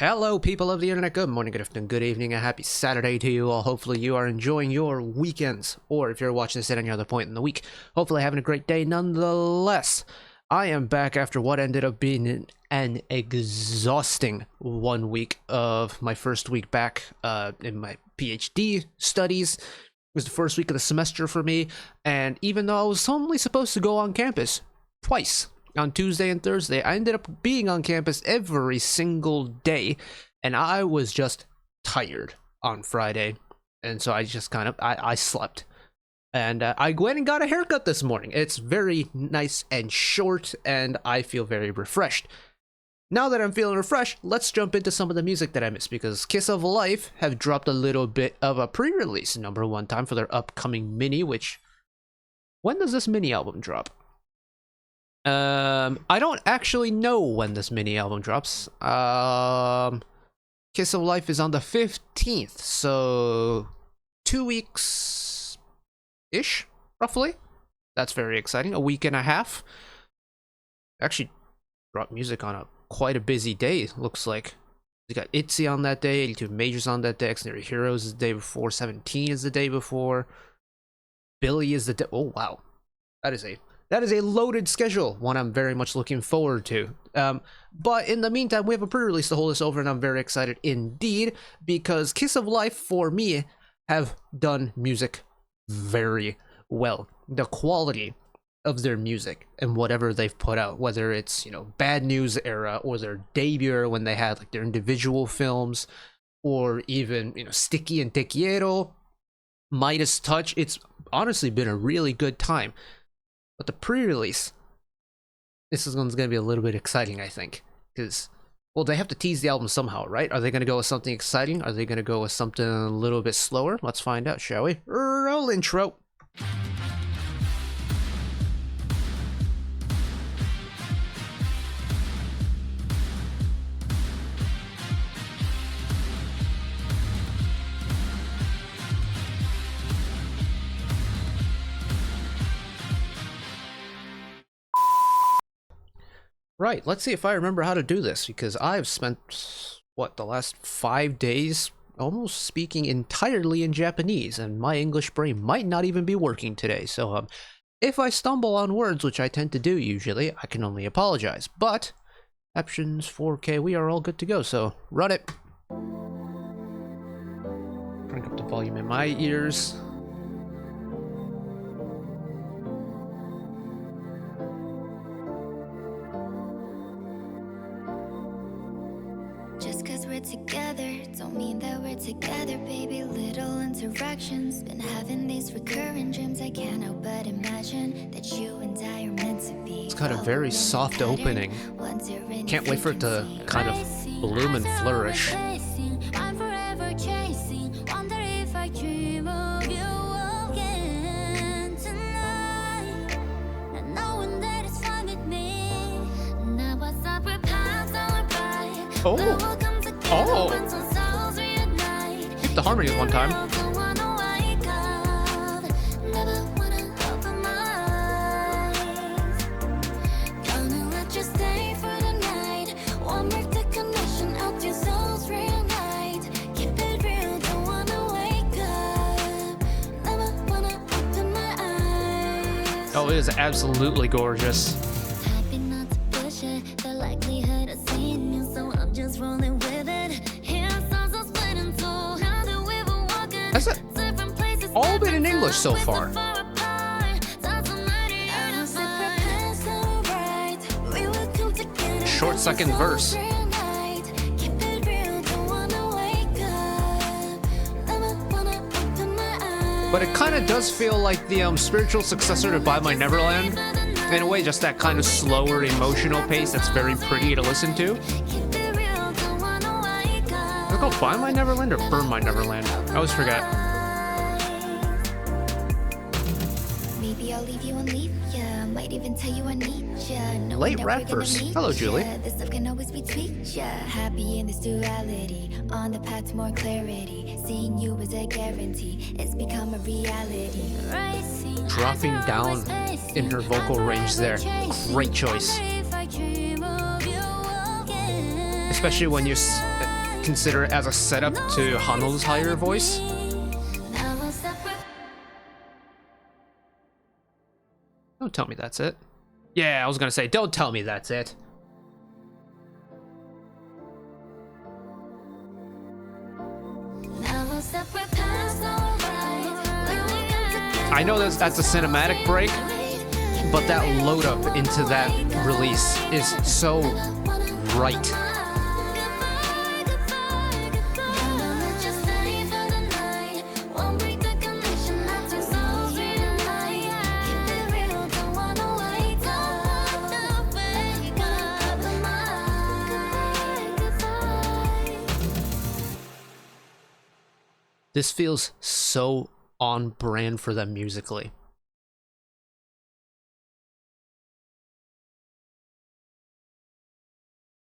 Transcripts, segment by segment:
Hello, people of the internet. Good morning, good afternoon, good evening, a happy Saturday to you all. Hopefully you are enjoying your weekends, or if you're watching this at any other point in the week, hopefully having a great day nonetheless. I am back after what ended up being an exhausting 1 week of my first week back in my PhD studies. It was the first week of the semester for me, and even though I was only supposed to go on campus twice, on Tuesday and Thursday, I ended up being on campus every single day, and I was just tired on Friday, and so I just I slept. And I went and got a haircut this morning. It's very nice and short, and I feel very refreshed. Now that I'm feeling refreshed, let's jump into some of the music that I missed, because KISOBRAIF have dropped a little bit of a pre-release #1 time for their upcoming mini, which... when does this mini album drop? I don't actually know when this mini album drops. KISOBRAIF is on the 15th, so 2 weeks ish, roughly. That's very exciting. A week and a half. Actually brought music on quite a busy day, looks like. We got ITZY on that day, 82 Majors on that day, Extraordinary Heroes is the day before, 17 is the day before, Billy is the day... oh wow. That is a loaded schedule, one I'm very much looking forward to. But in the meantime, we have a pre-release to hold us over, and I'm very excited indeed, because KISOBRAIF, for me, have done music very well. The quality of their music and whatever they've put out, whether it's, you know, Bad News era, or their debut when they had like their individual films, or even, you know, Sticky and Te Quiero, Midas Touch, it's honestly been a really good time. But the pre-release, this is going to be a little bit exciting, I think, because, well, they have to tease the album somehow, right? Are they going to go with something exciting? Are they going to go with something a little bit slower? Let's find out, shall we? Roll intro. Right, let's see if I remember how to do this, because I've spent, what, the last 5 days almost speaking entirely in Japanese, and my English brain might not even be working today, so if I stumble on words, which I tend to do usually, I can only apologize. But, options 4K, we are all good to go, so run it. Crank up the volume in my ears. Together don't mean that we're together, baby. Little interactions, been having these recurring dreams. I can't help but imagine that you and I are meant to be. It's got a very soft opening. Can't wait for it to kind of bloom and flourish. I'm forever chasing, wonder if I dream of you again tonight, not knowing that it's fine with me. Now what's up with paths that we're by? Oh. Oh! Hit the harmonies one time. Oh, it is absolutely gorgeous. Has it all been in English so far? Short second verse. But it kind of does feel like the spiritual successor to By My Neverland. In a way, just that kind of slower emotional pace that's very pretty to listen to. Is it called By My Neverland or Burn My Neverland? I always forget. Maybe I'll leave you and leave ya. Might even tell you I need ya. Late rappers. Hello, Julie. This stuff can always be tweaked, yeah. Happy in this duality, on the path to more clarity. Seeing you is a guarantee. It's become a reality. Dropping down in her vocal range there. Great choice. especially when you consider it as a setup to Hanul's higher voice. Don't tell me that's it. Yeah, I was gonna say, don't tell me that's it. I know that's a cinematic break, but that load up into that release is so right. This feels so on brand for them musically.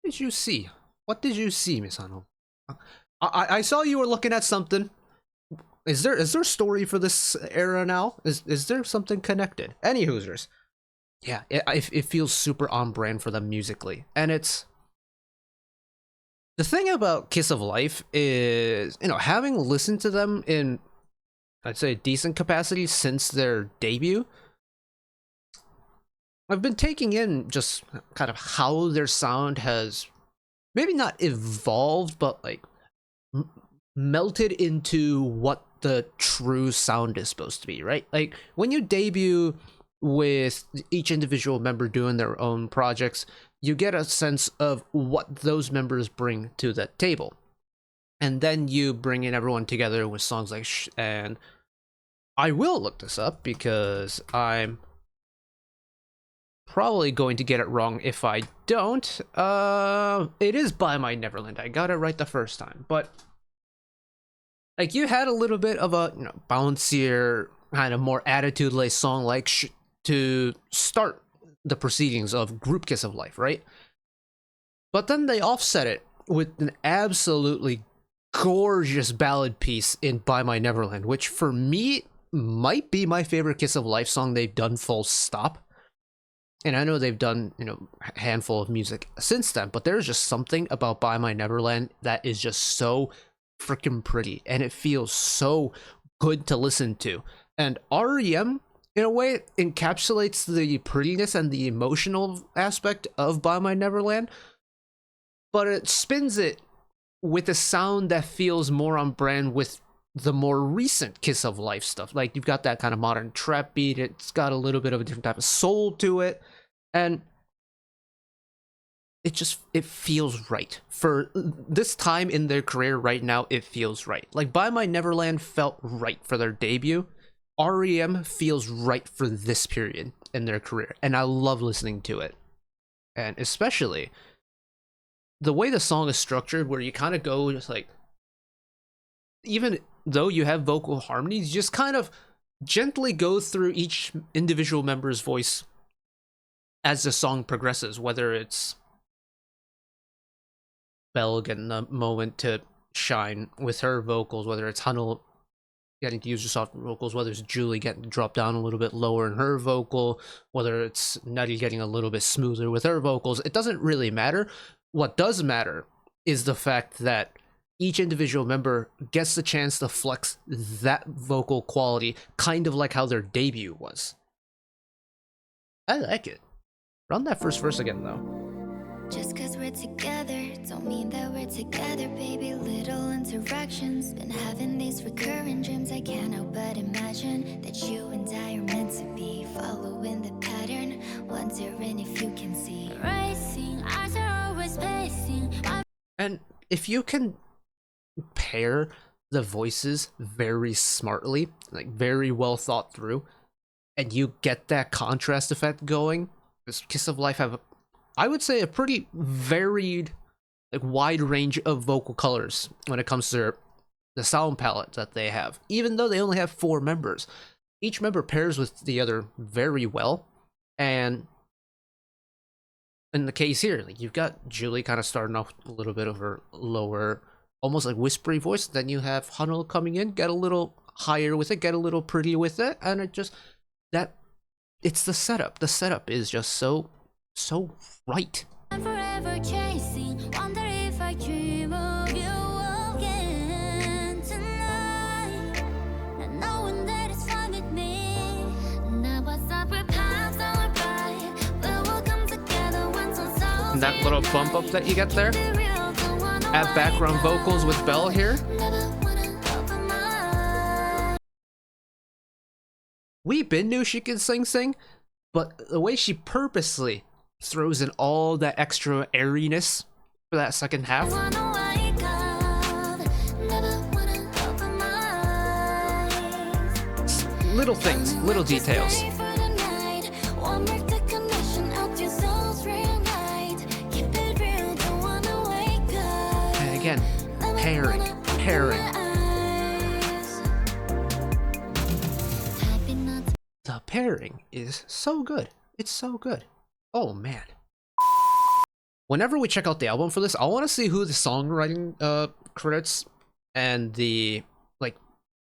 What did you see? What did you see, Miss Hanul? I saw you were looking at something. Is there a story for this era now? Is there something connected? Any Hoosers? Yeah, it feels super on brand for them musically, and it's. The thing about Kiss of Life is, you know, having listened to them in, I'd say, decent capacity since their debut, I've been taking in just kind of how their sound has maybe not evolved, but like melted into what the true sound is supposed to be, right? Like when you debut with each individual member doing their own projects, you get a sense of what those members bring to the table. And then you bring in everyone together with songs like and I will look this up because I'm probably going to get it wrong if I don't. It is By My Neverland. I got it right the first time. But like you had a little bit of a, you know, bouncier, kind of more attitude-laced song like to start the proceedings of Group Kiss of Life, right? But then they offset it with an absolutely gorgeous ballad piece in By My Neverland, which for me might be my favorite Kiss of Life song they've done full stop. And I know they've done, you know, a handful of music since then, but there's just something about By My Neverland that is just so freaking pretty, and it feels so good to listen to. And R.E.M, in a way, encapsulates the prettiness and the emotional aspect of By My Neverland, but it spins it with a sound that feels more on brand with the more recent Kiss of Life stuff. Like, you've got that kind of modern trap beat, it's got a little bit of a different type of soul to it, and it feels right. For this time in their career right now, it feels right. Like, By My Neverland felt right for their debut. R.E.M. feels right for this period in their career, and I love listening to it. And especially the way the song is structured, where you kind of go just like, even though you have vocal harmonies, you just kind of gently go through each individual member's voice as the song progresses, whether it's Belle getting a moment to shine with her vocals, whether it's Hanul getting to use her soft vocals, whether it's Julie getting to drop down a little bit lower in her vocal, whether it's Nutty getting a little bit smoother with her vocals. It doesn't really matter. What does matter is the fact that each individual member gets the chance to flex that vocal quality, kind of like how their debut was. I like it. Run that first verse again, though. Just cause we're together, don't mean that we're together, baby. Little interactions, been having these recurring dreams. I can't help but imagine that you and I are meant to be, following the pattern, wondering if you can see. Racing, eyes are always pacing. And if you can pair the voices very smartly, like very well thought through, and you get that contrast effect going, this Kiss of Life have, I would say, a pretty varied, like wide range of vocal colors when it comes to the sound palette that they have. Even though they only have 4 members, each member pairs with the other very well. And in the case here, like, you've got Julie kind of starting off with a little bit of her lower, almost like whispery voice. Then you have Hanul coming in, get a little higher with it, get a little pretty with it, and it just, that, it's the setup. The setup is just so right. I'm forever chasing, wonder if I And that little bump up that you get there. Add background vocals with Belle here. We been knew she could sing, but the way she purposely throws in all that extra airiness for that second half. Little things, little details. And again, pairing. The pairing is so good. It's so good. Oh man. Whenever we check out the album for this, I want to see who the songwriting credits and the like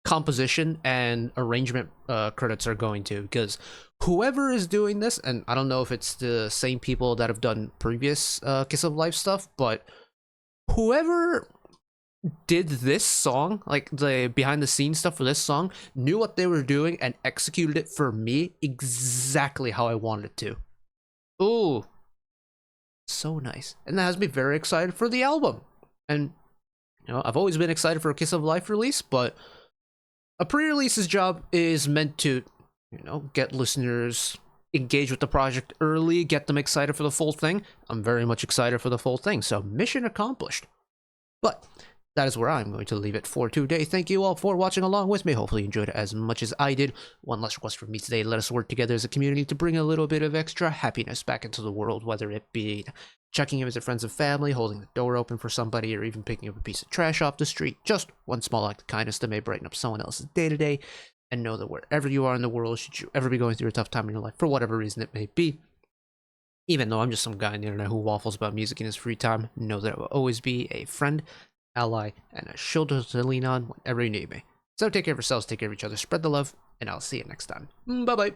composition and arrangement credits are going to, because whoever is doing this, and I don't know if it's the same people that have done previous Kiss of Life stuff, but whoever did this song, like the behind the scenes stuff for this song, knew what they were doing and executed it for me exactly how I wanted it to. Ooh, so nice. And that has me very excited for the album. And you know, I've always been excited for a Kiss of Life release, but a pre-release's job is meant to, you know, get listeners engaged with the project early, get them excited for the full thing. I'm very much excited for the full thing, so mission accomplished. But that is where I'm going to leave it for today. Thank you all for watching along with me. Hopefully you enjoyed it as much as I did. One last request from me today: let us work together as a community to bring a little bit of extra happiness back into the world, whether it be checking in with friends and family, holding the door open for somebody, or even picking up a piece of trash off the street. Just one small act of kindness that may brighten up someone else's day-to-day. And know that wherever you are in the world, should you ever be going through a tough time in your life, for whatever reason it may be, even though I'm just some guy on the internet who waffles about music in his free time, know that I will always be a friend, ally, and a shoulder to lean on whenever you need me. So take care of yourselves, take care of each other, spread the love, and I'll see you next time. Bye-bye.